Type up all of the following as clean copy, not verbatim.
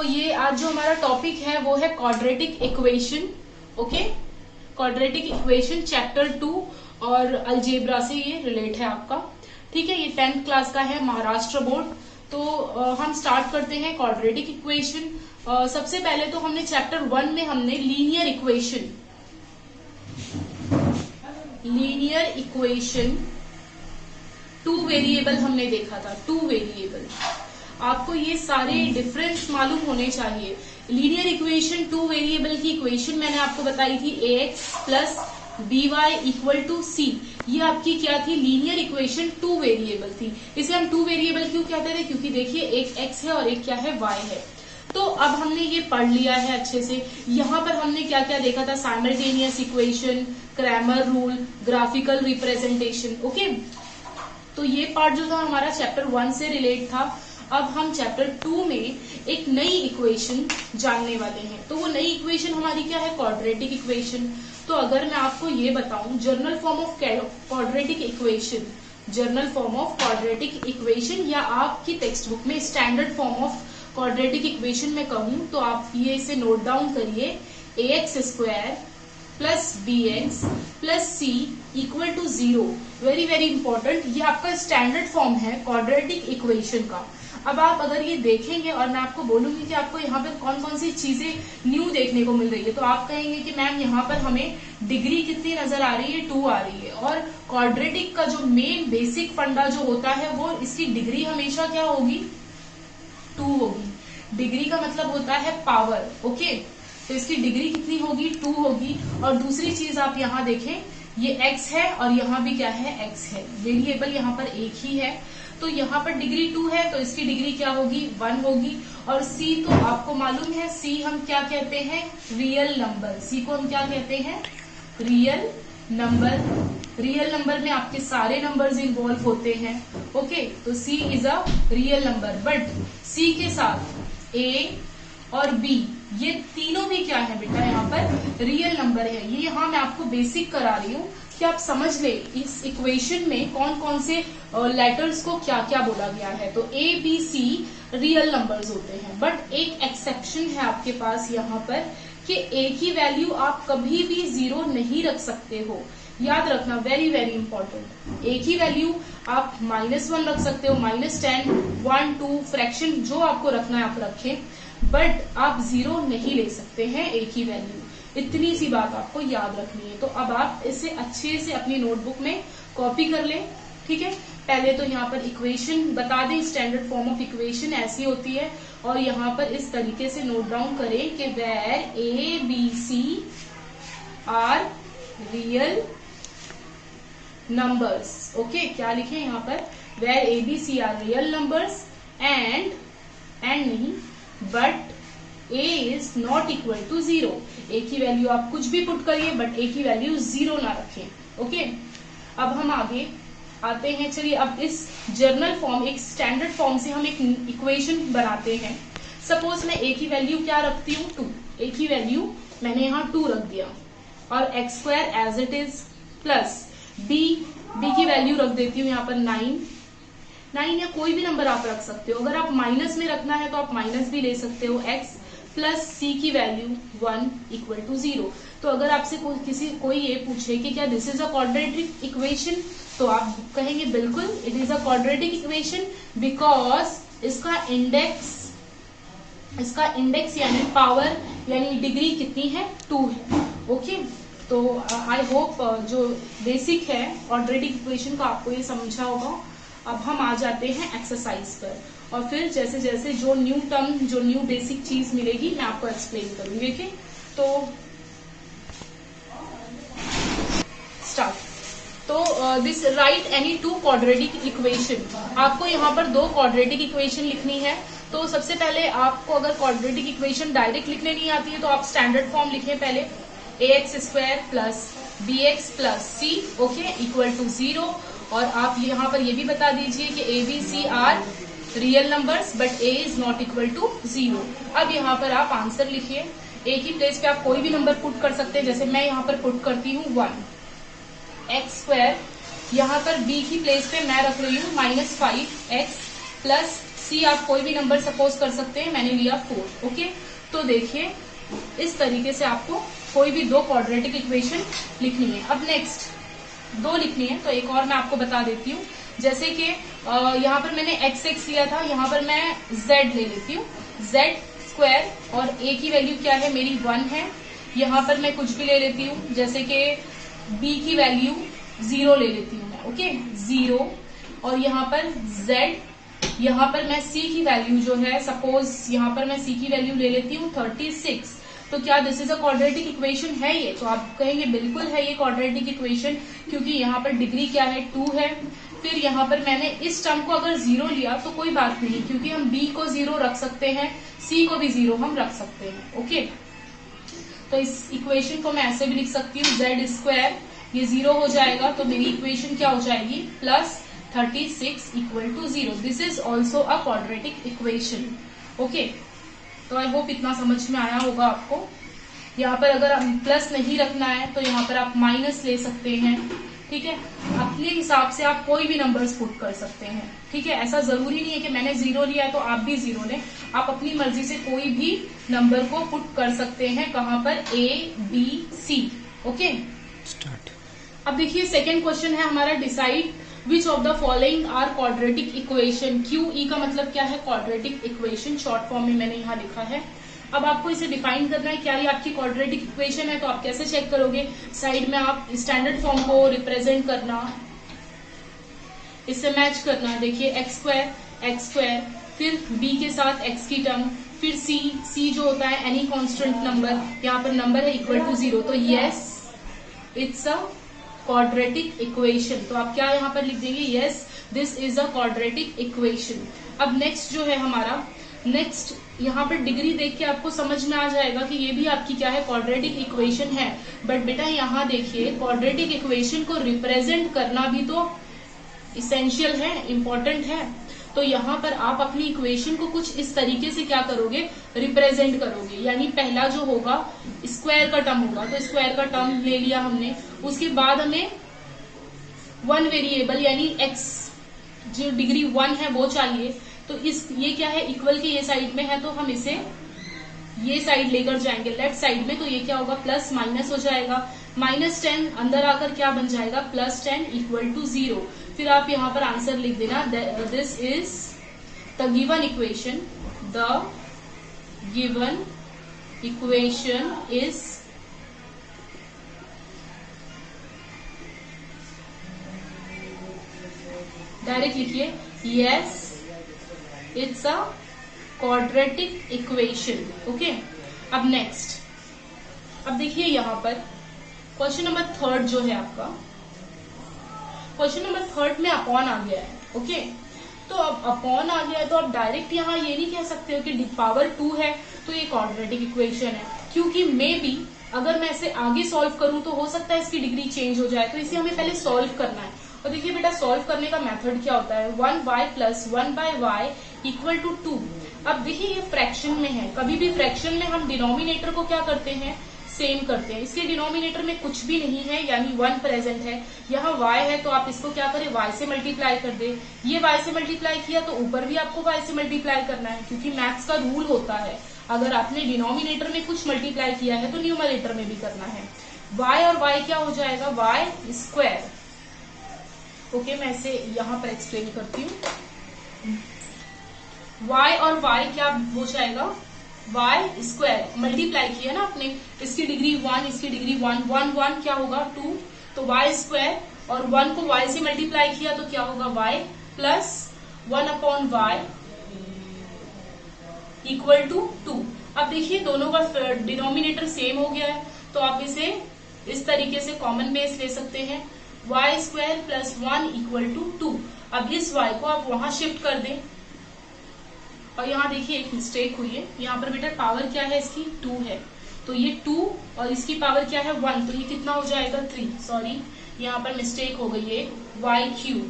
तो ये आज जो हमारा टॉपिक है वो है quadratic equation. Okay, quadratic equation chapter 2 और अलजेब्रा से ये रिलेट है आपका। ठीक है, ये 10th क्लास का है, महाराष्ट्र बोर्ड। तो हम स्टार्ट करते हैं क्वाड्रेटिक इक्वेशन। सबसे पहले तो हमने चैप्टर 1 में हमने लीनियर इक्वेशन 2 वेरिएबल हमने देखा था। 2 वेरिएबल, आपको ये सारे डिफरेंस मालूम होने चाहिए। लीनियर इक्वेशन 2 वेरिएबल की इक्वेशन मैंने आपको बताई थी ax plus by equal to c। ये आपकी क्या थी? लीनियर इक्वेशन 2 वेरिएबल थी। इसे हम 2 वेरिएबल क्यों कहते थे? क्योंकि देखिए एक x है और एक क्या है? y है। तो अब हमने ये पढ़ लिया है अच्छे से। यहाँ पर हमने क्या क्या देखा था? Simultaneous equation, Cramer rule, graphical representation. Okay, तो ये पार्ट जो था हमारा चैप्टर 1 से रिलेट था। अब हम चैप्टर 2 में एक नई इक्वेशन जानने वाले हैं। तो वो नई इक्वेशन हमारी क्या है? Quadratic equation. तो अगर मैं आपको ये बताऊं general form of quadratic equation या आपकी टेक्स्ट बुक में standard form of quadratic equation में कहूं तो आप ये इसे नोट डाउन करिए। ax square plus bx plus c equal to 0। Very very important, ये आपका स्टैंडर्ड फॉर्म है क्वाड्रेटिक इक्वेशन का। अब आप अगर ये देखेंगे और मैं आपको बोलूंगी कि आपको यहाँ पर कौन कौन सी चीजें न्यू देखने को मिल रही है, तो आप कहेंगे कि मैम यहाँ पर हमें डिग्री कितनी नजर आ रही है? 2 आ रही है। और क्वाड्रेटिक का जो मेन बेसिक फंडा जो होता है वो इसकी डिग्री हमेशा क्या होगी? 2 होगी। डिग्री का मतलब होता है पावर। ओके, तो इसकी डिग्री कितनी होगी? 2 होगी। और दूसरी चीज आप यहाँ देखें, ये x है और यहाँ भी क्या है? x है। वेरिएबल यहाँ पर एक ही है, तो यहाँ पर डिग्री 2 है तो इसकी डिग्री क्या होगी? 1 होगी। और c तो आपको मालूम है, c हम क्या कहते हैं? Real number. c को हम क्या कहते हैं? Real number. रियल नंबर में आपके सारे नंबर्स इन्वॉल्व होते हैं। ओके, तो c is a real number. But c के साथ a और b ये तीनों भी क्या है बेटा? यहाँ पर रियल नंबर है। ये यहाँ मैं आपको बेसिक करा रही हूँ कि आप समझ ले इस इक्वेशन में कौन कौन से लेटर्स को क्या क्या बोला गया है। तो a b c real numbers होते हैं, बट एक एक्सेप्शन है आपके पास यहाँ पर कि a की वैल्यू आप कभी भी 0 नहीं रख सकते हो। याद रखना, वेरी वेरी इंपॉर्टेंट। a की वैल्यू आप -1 रख सकते हो, -10, 1, 2 फ्रैक्शन जो आपको रखना है आप रखें, बट आप 0 नहीं ले सकते हैं a की वैल्यू। इतनी सी बात आपको याद रखनी है। तो अब आप इसे अच्छे से अपनी नोटबुक में कॉपी कर लें। ठीक है, पहले तो यहाँ पर इक्वेशन बता दें, स्टैंडर्ड फॉर्म ऑफ इक्वेशन ऐसी होती है। और यहाँ पर इस तरीके से नोट डाउन करें कि where a b c are real numbers. Okay, क्या लिखे यहाँ पर? Where a b c are real numbers and नहीं but a is not equal to 0। a की वैल्यू आप कुछ भी पुट करिए बट a की वैल्यू 0 ना रखें। ओके, अब हम आगे आते हैं। चलिए अब इस जर्नल फॉर्म, एक स्टैंडर्ड फॉर्म से हम एक इक्वेशन बनाते हैं। सपोज मैं a की वैल्यू क्या रखती हूँ? 2। a की वैल्यू मैंने यहाँ 2 रख दिया और x square as it is plus b की वैल्यू रख देती हूँ यहाँ पर 9 या कोई भी नंबर आप रख सकते हो। अगर आप माइनस में रखना है तो आप माइनस भी ले सकते हो। x प्लस c की वैल्यू 1 इक्वल टू 0। तो अगर आपसे कोई ये पूछे कि क्या this is a quadratic equation, तो आप कहेंगे बिल्कुल it is a quadratic equation because इसका इंडेक्स यानी पावर यानी डिग्री कितनी है? 2 है। ओके, तो आई होप जो बेसिक है क्वाड्रेटिक इक्वेशन का आपको ये समझा होगा। अब हम आ जाते हैं एक्सरसाइज पर और फिर जैसे जैसे जो न्यू टर्म, जो न्यू बेसिक चीज मिलेगी मैं आपको एक्सप्लेन करूंगी। ओके, तो स्टार्ट। तो this right any 2 quadratic equation. आपको यहाँ पर 2 क्वाड्रेटिक इक्वेशन लिखनी है। तो सबसे पहले आपको अगर क्वाड्रेटिक इक्वेशन डायरेक्ट लिखने नहीं आती है तो आप स्टैंडर्ड फॉर्म लिखें पहले। ax square plus bx plus c okay equal to 0। और आप यहाँ पर ये भी बता दीजिए कि a b c are real numbers but a is not equal to 0। अब यहाँ पर आप आंसर लिखिए। a की प्लेस पे आप कोई भी नंबर पुट कर सकते हैं, जैसे मैं यहाँ पर पुट करती हूँ 1। x स्क्वायर यहाँ पर b की प्लेस पे मैं रख रही हूँ -5x प्लस सी आप कोई भी नंबर सपोज कर सकते हैं, मैंने लिया 4। ओके, तो देखिए इस तरीके से आपको कोई भी दो क्वाड्रेटिक इक्वेशन लिखनी है। अब नेक्स्ट दो लिखनी है, तो एक और मैं आपको बता देती हूँ। जैसे कि यहाँ पर मैंने x लिया था, यहाँ पर मैं z ले लेती हूँ, z² और a की वैल्यू क्या है मेरी 1 है। यहाँ पर मैं कुछ भी ले लेती हूँ, जैसे कि b की वैल्यू 0 ले लेती हूँ मैं। ओके, 0 और यहाँ पर z, यहाँ पर मैं c की वैल्यू जो है, सपोज यहाँ पर मैं c की वैल्यू ले लेती हूँ 36। तो क्या this is a quadratic equation है ये? तो आप कहेंगे बिल्कुल है ये क्वाड्रेटिक इक्वेशन, क्योंकि यहाँ पर डिग्री क्या है 2 है। फिर यहाँ पर मैंने इस टर्म को अगर 0 लिया तो कोई बात नहीं, क्योंकि हम b को 0 रख सकते हैं, c को भी 0 हम रख सकते हैं। ओके, तो इस इक्वेशन को मैं ऐसे भी लिख सकती हूँ, z², ये 0 हो जाएगा, तो मेरी इक्वेशन क्या हो जाएगी, +36 = 0। This is also a quadratic equation. Okay, तो आई होप इतना समझ में आया होगा आपको। यहाँ पर अगर प्लस नहीं रखना है तो यहाँ पर आप माइनस ले सकते हैं। ठीक है, अपने हिसाब से आप कोई भी नंबर्स पुट कर सकते हैं। ठीक है, ऐसा जरूरी नहीं है कि मैंने 0 लिया है तो आप भी 0 लें, आप अपनी मर्जी से कोई भी नंबर को पुट कर सकते हैं। कहाँ पर, A, B, C। Okay, start. अब देखिए सेकेंड क्वेश्चन है हमारा, decide which of the following are quadratic equation. QE का मतलब क्या है, क्वाड्रेटिक इक्वेशन, शॉर्ट फॉर्म में मैंने यहाँ लिखा है। अब आपको इसे डिफाइन करना है, क्या ये आपकी क्वाड्रेटिक इक्वेशन है। तो आप कैसे चेक करोगे, साइड में आप स्टैंडर्ड फॉर्म को रिप्रेजेंट करना, इससे मैच करना। देखिए x², फिर b के साथ x की टर्म, फिर c जो होता है एनी कांस्टेंट नंबर, यहाँ पर नंबर है =0। तो yes, it's a quadratic equation. तो आप क्या यहाँ पर लिख देंगे, yes this is a quadratic equation. अब नेक्स्ट जो है हमारा, नेक्स्ट यहाँ पर डिग्री देख के आपको समझ में आ जाएगा कि ये भी आपकी क्या है, क्वाड्रेटिक इक्वेशन है। बट बेटा यहाँ देखिए, क्वाड्रेटिक इक्वेशन को रिप्रेजेंट करना भी तो इसेंशियल है, इम्पोर्टेंट है। तो यहाँ पर आप अपनी इक्वेशन को कुछ इस तरीके से क्या करोगे, रिप्रेजेंट करोगे। यानी पहला जो होगा स्क्वायर का टर्म होगा, तो स्क्वायर का टर्म ले लिया हमने। उसके बाद हमें 1 वेरिएबल यानी x जो डिग्री 1 है वो चाहिए। तो ये क्या है, इक्वल के ये साइड में है, तो हम इसे ये साइड लेकर जाएंगे लेफ्ट साइड में। तो ये क्या होगा, प्लस माइनस हो जाएगा, -10 अंदर आकर क्या बन जाएगा, +10 = 0। फिर आप यहाँ पर आंसर लिख देना, this is the given equation, the given equation is direct लिखिए, yes it's a quadratic equation. Okay, अब नेक्स्ट, अब देखिए यहाँ पर क्वेश्चन नंबर 3 जो है आपका, क्वेश्चन नंबर 3 में अपॉन आ गया है। ओके, तो अब अपॉन आ गया है तो आप डायरेक्ट यहाँ ये नहीं कह सकते हो कि पावर 2 है तो ये क्वाड्रेटिक इक्वेशन है, क्योंकि मे बी अगर मैं इसे आगे सॉल्व करूं तो हो सकता है इसकी डिग्री चेंज हो जाए। तो इसे हमें पहले सॉल्व करना है। और देखिए बेटा, सॉल्व करने का मेथड क्या होता है, 1y + 1/y = 2। अब देखिए ये फ्रैक्शन में है, कभी भी फ्रैक्शन में हम डिनोमिनेटर को क्या करते हैं, सेम करते हैं। इसके डिनोमिनेटर में कुछ भी नहीं है, यानी 1 प्रेजेंट है। यहाँ y है तो आप इसको क्या करें, y से मल्टीप्लाई कर दे। ये y से मल्टीप्लाई किया तो ऊपर भी आपको y से मल्टीप्लाई करना है, क्योंकि मैथ्स का रूल होता है, अगर आपने डिनोमिनेटर में कुछ मल्टीप्लाई किया है तो न्यूमरेटर में भी करना है। y और y क्या हो जाएगा, y²। ओके, मैं इसे यहाँ पर एक्सप्लेन करती हूँ। y और y क्या हो जाएगा, y² मल्टीप्लाई किया ना आपने, इसकी डिग्री 1, इसकी डिग्री 1, 1 1 क्या होगा 2, तो y² और 1 को y से मल्टीप्लाई किया तो क्या होगा, y + 1/y = 2। अब देखिए दोनों का डिनोमिनेटर सेम हो गया है, तो आप इसे इस तरीके से कॉमन बेस ले सकते हैं, y² + 1 = 2। अब इस y को आप वहां शिफ्ट कर दें। और यहाँ देखिए एक मिस्टेक हुई है, यहाँ पर बेटा पावर क्या है इसकी, 2 है, तो ये 2 और इसकी पावर क्या है 1, तो ये कितना हो जाएगा 3। सॉरी, यहाँ पर मिस्टेक हो गई है, y³।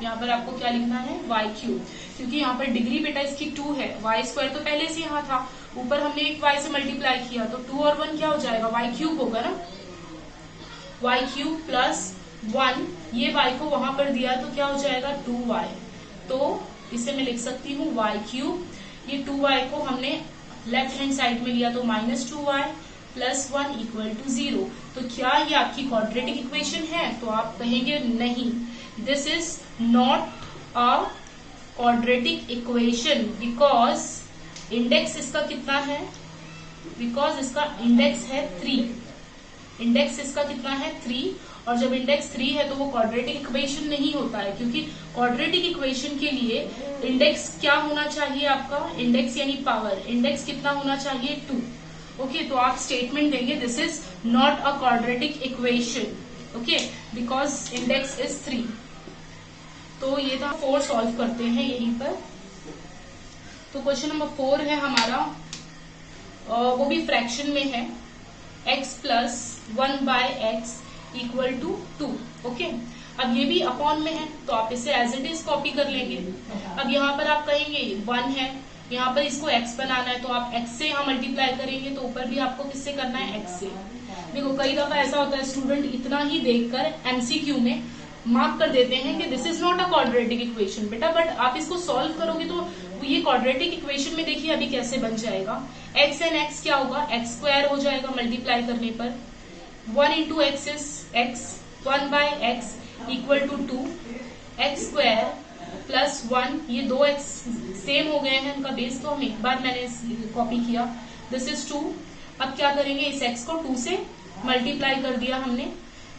यहाँ पर आपको क्या लिखना है, y³, क्योंकि यहाँ पर डिग्री बेटा इसकी 2 है, y² तो पहले से यहाँ था, ऊपर हमने एक y से मल्टीप्लाई किया तो 2 और 1 क्या हो जाएगा, y³ होगा ना, y³ + 1, ये y को वहां पर दिया तो क्या हो जाएगा 2y। तो इसे मैं लिख सकती हूँ वाई क्यूब। ये 2y को हमने लेफ्ट हैंड साइड में लिया तो -2y प्लस 1 इक्वल टू 0। तो क्या ये आपकी क्वाड्रेटिक इक्वेशन है? तो आप कहेंगे नहीं, this is not a quadratic equation because index इसका कितना है? बिकॉज इसका इंडेक्स है 3। इंडेक्स इसका कितना है? 3। और जब इंडेक्स 3 है तो वो क्वाड्रेटिक इक्वेशन नहीं होता है, क्योंकि क्वाड्रेटिक इक्वेशन के लिए इंडेक्स क्या होना चाहिए आपका? इंडेक्स यानी पावर, इंडेक्स कितना होना चाहिए? 2। ओके, तो आप स्टेटमेंट देंगे this is not a quadratic equation, okay, because index is 3। तो ये था 4 सॉल्व करते हैं यहीं पर। तो क्वेश्चन नंबर 4 है हमारा, वो भी फ्रैक्शन में है, x plus 1/x equal to 2। Okay, अब ये भी अपॉन में है तो आप इसे एज इट इज कॉपी कर लेंगे। अब यहाँ पर आप कहेंगे 1 है, यहाँ पर इसको x बनाना है तो आप x से यहाँ मल्टीप्लाई करेंगे, तो ऊपर भी आपको किससे करना है? x से। देखो कई दफा ऐसा होता है स्टूडेंट इतना ही देखकर एमसीक्यू में मार्क कर देते हैं कि this is not a quadratic equation बेटा, बट आप इसको सॉल्व करोगे तो ये क्वाड्रेटिक इक्वेशन में देखिए अभी कैसे बन जाएगा। x एंड x क्या होगा? x स्क्वायर हो जाएगा मल्टीप्लाई करने पर। 1 into x is x, 1/x equal to 2, x square plus 1, ये 2x सेम हो गए हैं इनका बेस, तो हम एक बार मैंने कॉपी किया, दिस इज 2। अब क्या करेंगे? इस x को 2 से मल्टीप्लाई कर दिया हमने,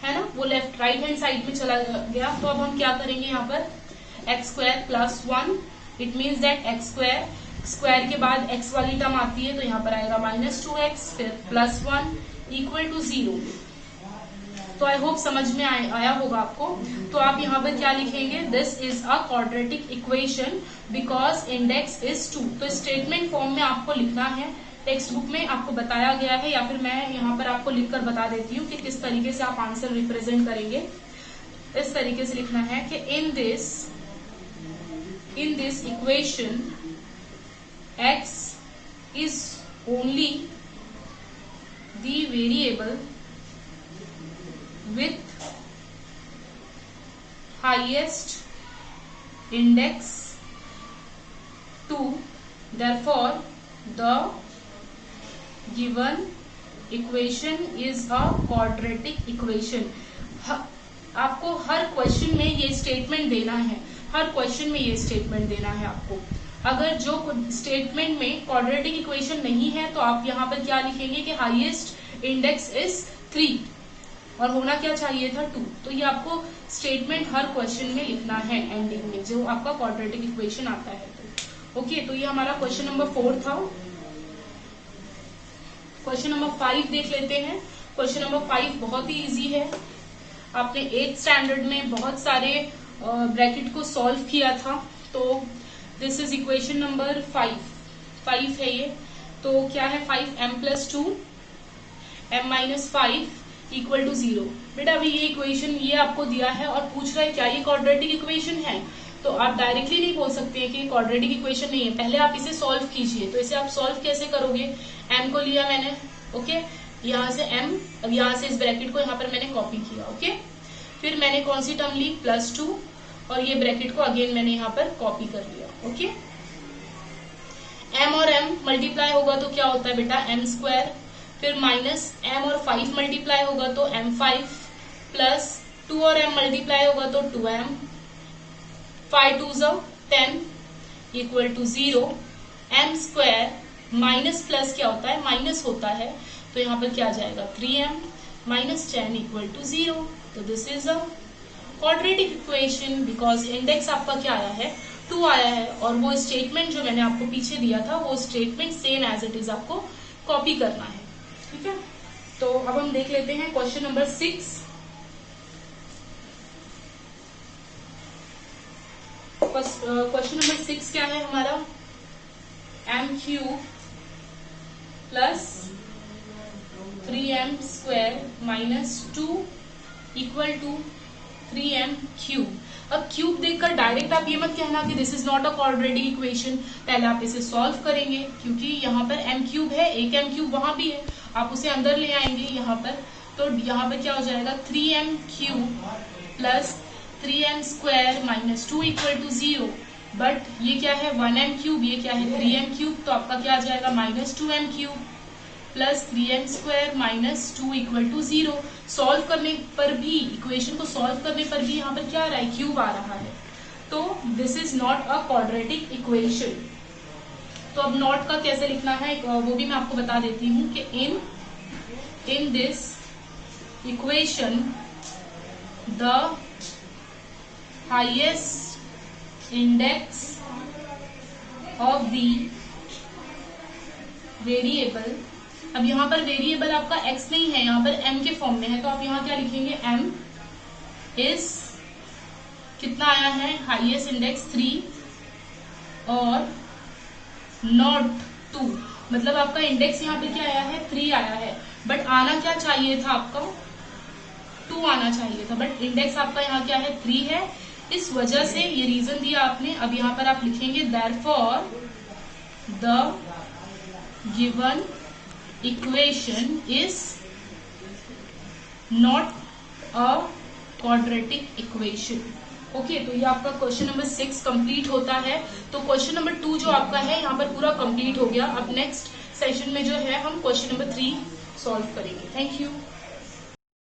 है ना, वो लेफ्ट राइट हैंड साइड में चला गया। तो अब हम क्या करेंगे यहाँ पर? X square plus 1, it means that x square, square के बाद x वाली टर्म आती है तो यहाँ पर आएगा -2x, फिर प्लस 1 इक्वल टू 0। तो आई होप समझ में आया होगा आपको। तो आप यहाँ पर क्या लिखेंगे? This is a quadratic equation because index is 2। तो स्टेटमेंट फॉर्म में आपको लिखना है, टेक्स्ट बुक में आपको बताया गया है, या फिर मैं यहाँ पर आपको लिखकर बता देती हूँ कि किस तरीके से आप आंसर रिप्रेजेंट करेंगे। इस तरीके से लिखना है कि in this equation x is only the variable with highest index 2, therefore the given equation is a quadratic equation। आपको हर क्वेश्चन में ये स्टेटमेंट देना है, हर क्वेश्चन में ये स्टेटमेंट देना है आपको। अगर जो स्टेटमेंट में क्वाड्रेटिक इक्वेशन नहीं है तो आप यहाँ पर क्या लिखेंगे कि हाईएस्ट इंडेक्स इज 3 और होना क्या चाहिए था? 2। तो ये आपको स्टेटमेंट हर क्वेश्चन में लिखना है एंडिंग में, जो आपका क्वाड्रेटिक इक्वेशन आता है। तो ओके, तो ये हमारा क्वेश्चन नंबर 4 था। क्वेश्चन नंबर 5 देख लेते हैं। क्वेश्चन नंबर 5 बहुत ही इजी है। आपने 8th स्टैंडर्ड में बहुत सारे ब्रैकेट को सॉल्व किया था। तो दिस इज इक्वेशन नंबर 5 है ये। तो क्या है? 5m plus 2 m minus 5 equal to 0। बेटा अभी ये इक्वेशन ये आपको दिया है और पूछ रहा है क्या ये क्वाड्रेटिक इक्वेशन है, तो आप डायरेक्टली नहीं बोल सकते हैं कि क्वाड्रेटिक इक्वेशन नहीं है, पहले आप इसे सॉल्व कीजिए। तो इसे आप सॉल्व कैसे करोगे? m को लिया मैंने, ओके, यहाँ से m, अब यहाँ से इस ब्रैकेट को यहाँ पर मैंने कॉपी किया, ओके, फिर मैंने कौन सी टर्म ली? प्लस 2, और ये ब्रैकेट को अगेन मैंने यहाँ पर कॉपी कर लिया, ओके। m और m मल्टीप्लाई होगा तो क्या होता है बेटा? m स्क्वायर, फिर माइनस m और 5 मल्टीप्लाई होगा तो m5, प्लस 2 और m मल्टीप्लाई होगा तो 2m, 5 2 10 equal to 0। m square minus plus क्या होता है? माइनस होता है, तो यहाँ पर क्या जाएगा? 3m minus 10 equal to 0। तो this is a quadratic equation because index आपका क्या आया है? 2 आया है, और वो स्टेटमेंट जो मैंने आपको पीछे दिया था वो statement same as it is आपको कॉपी करना है, ठीक है। तो अब हम देख लेते हैं क्वेश्चन नंबर 6। क्वेश्चन नंबर 6 क्या है हमारा? m³ plus 3m square minus 2 equal to 3m³। अब क्यूब देखकर डायरेक्ट आप ये मत कहना कि this is not a quadratic equation, पहले आप इसे सॉल्व करेंगे, क्योंकि यहाँ पर m³ है, एक m³ वहां भी है, आप उसे अंदर ले आएंगे यहाँ पर। तो यहाँ पर क्या हो जाएगा? 3m³ plus 3m square minus 2 equal to 0। But ये क्या है 1m3, ये क्या है 3m3, तो आपका क्या आ जाएगा -2m3 plus 3m² -2 equal to 0। Solve करने पर भी, इक्वेशन को सॉल्व करने पर भी यहाँ पर क्या आ रहा है, क्यूब आ रहा है, तो this is not a quadratic equation. तो अब नॉट का कैसे लिखना है वो भी मैं आपको बता देती हूँ कि in this equation the highest index of the variable, अब यहाँ पर वेरिएबल आपका x नहीं है, यहाँ पर m के फॉर्म में है, तो आप यहाँ क्या लिखेंगे, m इज कितना आया है, हाईएस्ट इंडेक्स 3 और नॉट 2, मतलब आपका इंडेक्स यहाँ पे क्या आया है 3 आया है, बट आना क्या चाहिए था आपका 2 आना चाहिए था, बट इंडेक्स आपका यहाँ क्या है 3 है, इस वजह से ये रीजन दिया आपने। अब यहाँ पर आप लिखेंगे therefore the given equation is not a quadratic equation. Okay, तो ये आपका क्वेश्चन नंबर 6 कंप्लीट होता है। तो क्वेश्चन नंबर 2 जो आपका है यहाँ पर पूरा कंप्लीट हो गया। अब नेक्स्ट सेशन में जो है हम क्वेश्चन नंबर 3 सॉल्व करेंगे। Thank you.